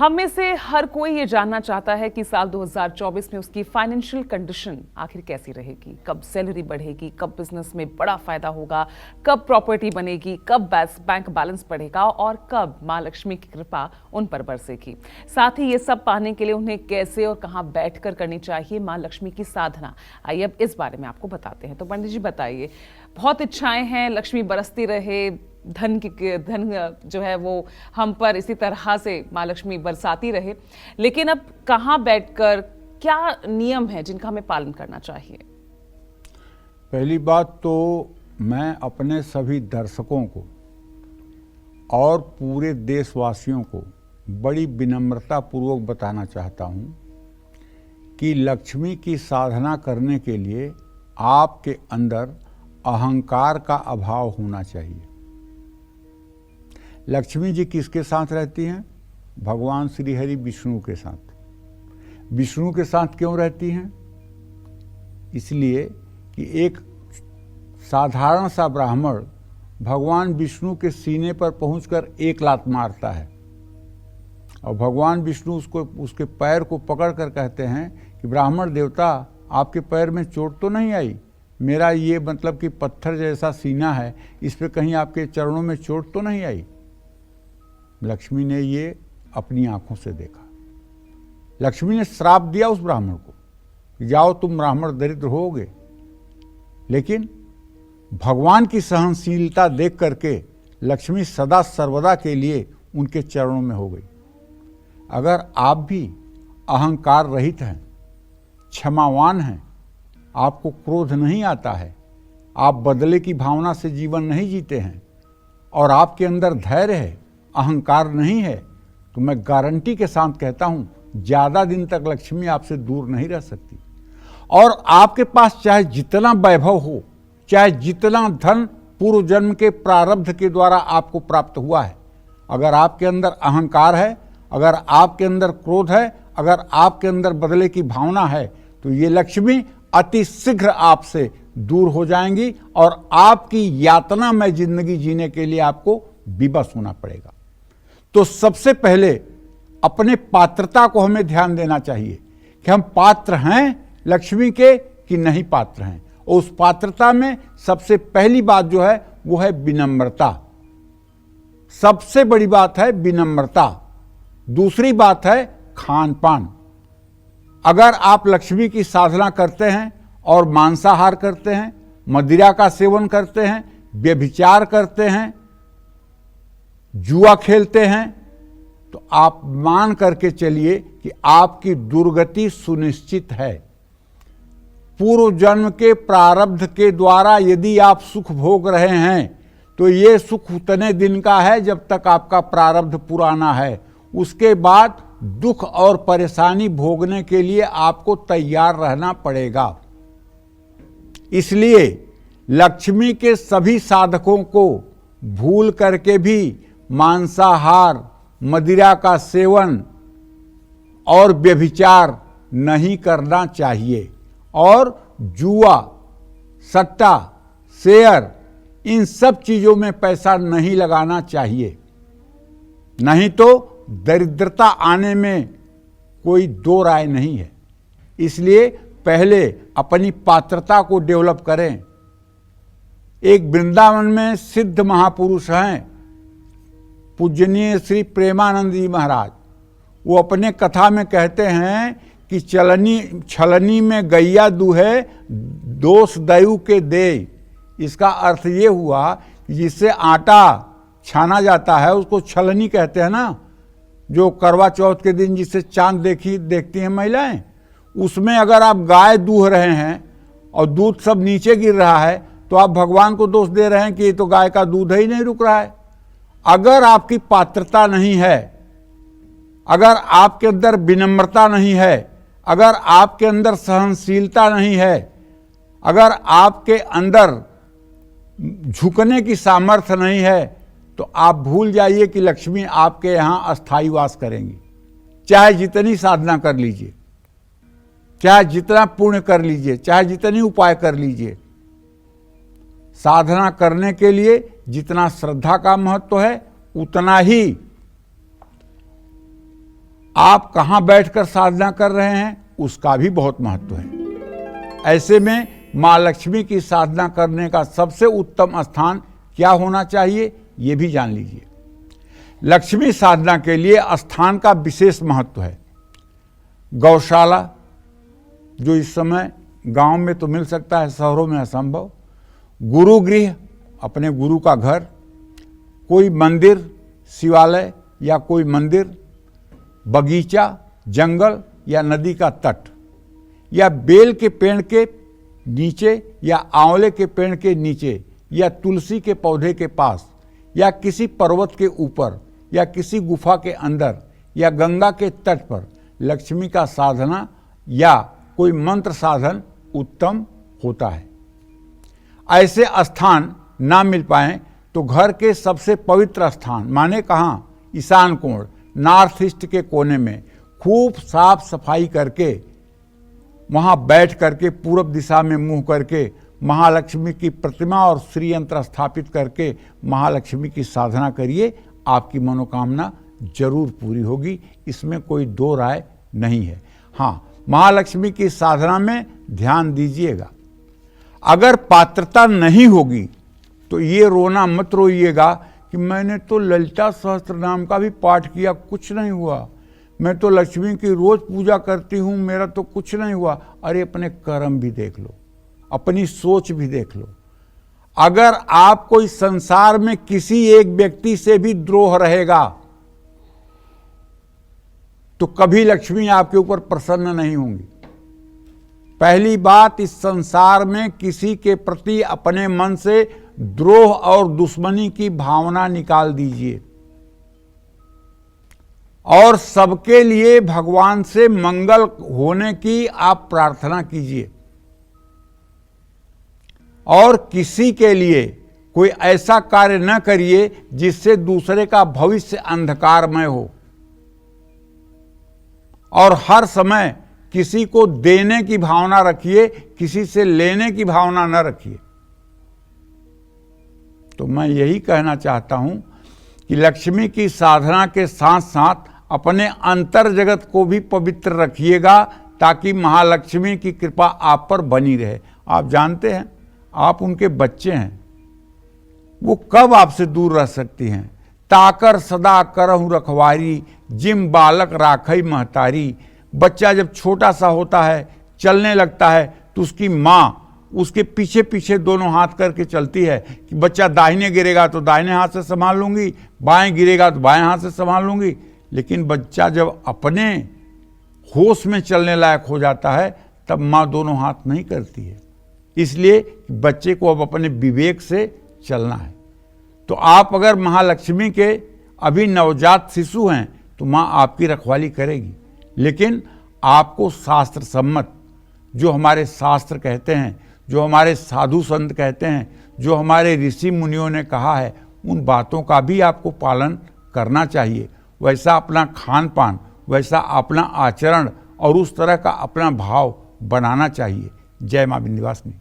हम में से हर कोई ये जानना चाहता है कि साल 2024 में उसकी फाइनेंशियल कंडीशन आखिर कैसी रहेगी, कब सैलरी बढ़ेगी, कब बिजनेस में बड़ा फायदा होगा, कब प्रॉपर्टी बनेगी, कब बैंक बैलेंस बढ़ेगा और कब मां लक्ष्मी की कृपा उन पर बरसेगी। साथ ही ये सब पाने के लिए उन्हें कैसे और कहां बैठकर करनी चाहिए मां लक्ष्मी की साधना। आइए अब इस बारे में आपको बताते हैं। तो पंडित जी बताइए, बहुत इच्छाएं हैं, लक्ष्मी बरसती रहे, धन जो है वो हम पर इसी तरह से माँ लक्ष्मी बरसाती रहे, लेकिन अब कहाँ बैठकर क्या नियम है जिनका हमें पालन करना चाहिए? पहली बात तो मैं अपने सभी दर्शकों को और पूरे देशवासियों को बड़ी विनम्रता पूर्वक बताना चाहता हूँ कि लक्ष्मी की साधना करने के लिए आपके अंदर अहंकार का अभाव होना चाहिए। लक्ष्मी जी किसके साथ रहती हैं? भगवान श्री हरि विष्णु के साथ। विष्णु के साथ क्यों रहती हैं? इसलिए कि एक साधारण सा ब्राह्मण भगवान विष्णु के सीने पर पहुंचकर एक लात मारता है और भगवान विष्णु उसके पैर को पकड़कर कहते हैं कि ब्राह्मण देवता, आपके पैर में चोट तो नहीं आई? मेरा ये मतलब कि पत्थर जैसा सीना है, इस पे कहीं आपके चरणों में चोट तो नहीं आई? लक्ष्मी ने ये अपनी आंखों से देखा। लक्ष्मी ने श्राप दिया उस ब्राह्मण को कि जाओ तुम ब्राह्मण दरिद्र होगे, लेकिन भगवान की सहनशीलता देख करके लक्ष्मी सदा सर्वदा के लिए उनके चरणों में हो गई। अगर आप भी अहंकार रहित हैं, क्षमावान हैं, आपको क्रोध नहीं आता है, आप बदले की भावना से जीवन नहीं जीते हैं और आपके अंदर धैर्य है, अहंकार नहीं है, तो मैं गारंटी के साथ कहता हूं ज्यादा दिन तक लक्ष्मी आपसे दूर नहीं रह सकती। और आपके पास चाहे जितना वैभव हो, चाहे जितना धन पूर्व जन्म के प्रारब्ध के द्वारा आपको प्राप्त हुआ है, अगर आपके अंदर अहंकार है, अगर आपके अंदर क्रोध है, अगर आपके अंदर बदले की भावना है, तो ये लक्ष्मी अति शीघ्र आपसे दूर हो जाएंगी और आपकी यातना में जिंदगी जीने के लिए आपको विवश होना पड़ेगा। तो सबसे पहले अपने पात्रता को हमें ध्यान देना चाहिए कि हम पात्र हैं लक्ष्मी के कि नहीं पात्र हैं। और उस पात्रता में सबसे पहली बात जो है वो है विनम्रता। सबसे बड़ी बात है विनम्रता। दूसरी बात है खान पान। अगर आप लक्ष्मी की साधना करते हैं और मांसाहार करते हैं, मदिरा का सेवन करते हैं, व्यभिचार करते हैं, जुआ खेलते हैं, तो आप मान करके चलिए कि आपकी दुर्गति सुनिश्चित है। पूर्व जन्म के प्रारब्ध के द्वारा यदि आप सुख भोग रहे हैं तो ये सुख उतने दिन का है जब तक आपका प्रारब्ध पुराना है। उसके बाद दुख और परेशानी भोगने के लिए आपको तैयार रहना पड़ेगा। इसलिए लक्ष्मी के सभी साधकों को भूल करके भी मांसाहार, मदिरा का सेवन और व्यभिचार नहीं करना चाहिए और जुआ, सट्टा, शेयर, इन सब चीजों में पैसा नहीं लगाना चाहिए, नहीं तो दरिद्रता आने में कोई दो राय नहीं है। इसलिए पहले अपनी पात्रता को डेवलप करें। एक वृंदावन में सिद्ध महापुरुष हैं, पूजनीय श्री प्रेमानंद जी महाराज। वो अपने कथा में कहते हैं कि छलनी में गैया दूहे, दोष दयु के दे। इसका अर्थ ये हुआ कि जिससे आटा छाना जाता है उसको छलनी कहते हैं ना। जो करवा चौथ के दिन जिससे चांद देखती हैं महिलाएं, उसमें अगर आप गाय दूह रहे हैं और दूध सब नीचे गिर रहा है तो आप भगवान को दोष दे रहे हैं कि ये तो गाय का दूध ही नहीं रुक रहा है। अगर आपकी पात्रता नहीं है, अगर आपके अंदर विनम्रता नहीं है, अगर आपके अंदर सहनशीलता नहीं है, अगर आपके अंदर झुकने की सामर्थ्य नहीं है, तो आप भूल जाइए कि लक्ष्मी आपके यहां अस्थायी वास करेंगी। चाहे जितनी साधना कर लीजिए, चाहे जितना पुण्य कर लीजिए, चाहे जितनी उपाय कर लीजिए, साधना करने के लिए जितना श्रद्धा का महत्व है उतना ही आप कहाँ बैठकर साधना कर रहे हैं उसका भी बहुत महत्व है। ऐसे में माँ लक्ष्मी की साधना करने का सबसे उत्तम स्थान क्या होना चाहिए ये भी जान लीजिए। लक्ष्मी साधना के लिए स्थान का विशेष महत्व है। गौशाला, जो इस समय गांव में तो मिल सकता है, शहरों में असंभव, गुरुगृह, अपने गुरु का घर, कोई मंदिर, शिवालय या कोई मंदिर, बगीचा, जंगल या नदी का तट, या बेल के पेड़ के नीचे या आंवले के पेड़ के नीचे या तुलसी के पौधे के पास या किसी पर्वत के ऊपर या किसी गुफा के अंदर या गंगा के तट पर लक्ष्मी का साधना या कोई मंत्र साधन उत्तम होता है। ऐसे स्थान ना मिल पाए तो घर के सबसे पवित्र स्थान माने कहाँ, ईशान कोण, नॉर्थ ईस्ट के कोने में खूब साफ सफाई करके वहाँ बैठ करके पूर्व दिशा में मुंह करके महालक्ष्मी की प्रतिमा और श्री यंत्र स्थापित करके महालक्ष्मी की साधना करिए, आपकी मनोकामना जरूर पूरी होगी, इसमें कोई दो राय नहीं है। हाँ, महालक्ष्मी की साधना में ध्यान दीजिएगा। अगर पात्रता नहीं होगी तो ये रोना मत रोइएगा कि मैंने तो ललिता सहस्त्र नाम का भी पाठ किया, कुछ नहीं हुआ, मैं तो लक्ष्मी की रोज पूजा करती हूँ, मेरा तो कुछ नहीं हुआ। अरे अपने कर्म भी देख लो, अपनी सोच भी देख लो। अगर आपको इस संसार में किसी एक व्यक्ति से भी द्रोह रहेगा तो कभी लक्ष्मी आपके ऊपर प्रसन्न नहीं होंगी। पहली बात, इस संसार में किसी के प्रति अपने मन से द्रोह और दुश्मनी की भावना निकाल दीजिए और सबके लिए भगवान से मंगल होने की आप प्रार्थना कीजिए और किसी के लिए कोई ऐसा कार्य न करिए जिससे दूसरे का भविष्य अंधकारमय हो, और हर समय किसी को देने की भावना रखिए, किसी से लेने की भावना न रखिए। तो मैं यही कहना चाहता हूं कि लक्ष्मी की साधना के साथ साथ अपने अंतर जगत को भी पवित्र रखिएगा ताकि महालक्ष्मी की कृपा आप पर बनी रहे। आप जानते हैं, आप उनके बच्चे हैं, वो कब आपसे दूर रह सकती हैं। ताकर सदा करहु रखवारी, जिम बालक राखई महतारी। बच्चा जब छोटा सा होता है, चलने लगता है, तो उसकी माँ उसके पीछे पीछे दोनों हाथ करके चलती है कि बच्चा दाहिने गिरेगा तो दाहिने हाथ से संभाल लूंगी, बाएं गिरेगा तो बाएं हाथ से संभाल लूंगी। लेकिन बच्चा जब अपने होश में चलने लायक हो जाता है तब माँ दोनों हाथ नहीं करती है, इसलिए बच्चे को अब अपने विवेक से चलना है। तो आप अगर महालक्ष्मी के अभी नवजात शिशु हैं तो माँ आपकी रखवाली करेगी, लेकिन आपको शास्त्र सम्मत, जो हमारे शास्त्र कहते हैं, जो हमारे साधु संत कहते हैं, जो हमारे ऋषि मुनियों ने कहा है, उन बातों का भी आपको पालन करना चाहिए। वैसा अपना खान पान, वैसा अपना आचरण और उस तरह का अपना भाव बनाना चाहिए। जय माँ विंध्यवासिनी।